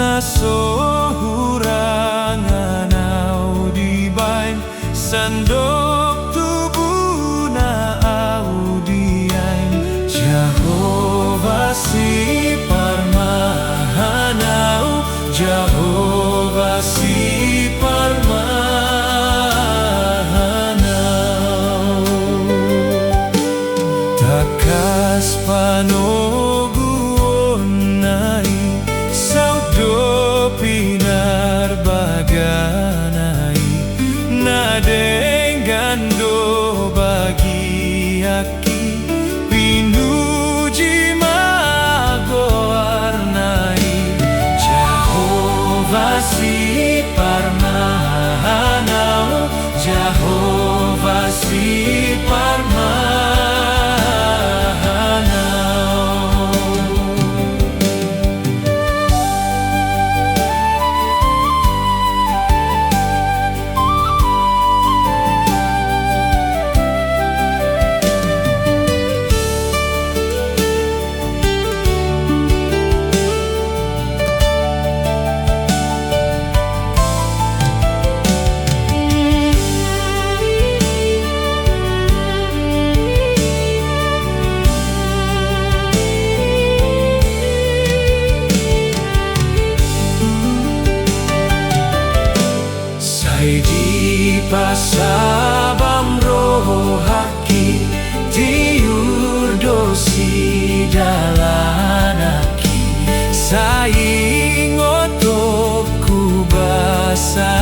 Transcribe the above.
Nasohurangan au dibain sandok tubuh na au diain. Jehovah si parmahanau, Jehovah si parmahanau. Takas panoguonai saudo pinarbaganai, nadengando bagi aki pinuji magoarnai. Jehovah si parmahanau, Jehovah si parmahanau. Di pasabam rohaki tiur dosi dalanaki saing otokku basa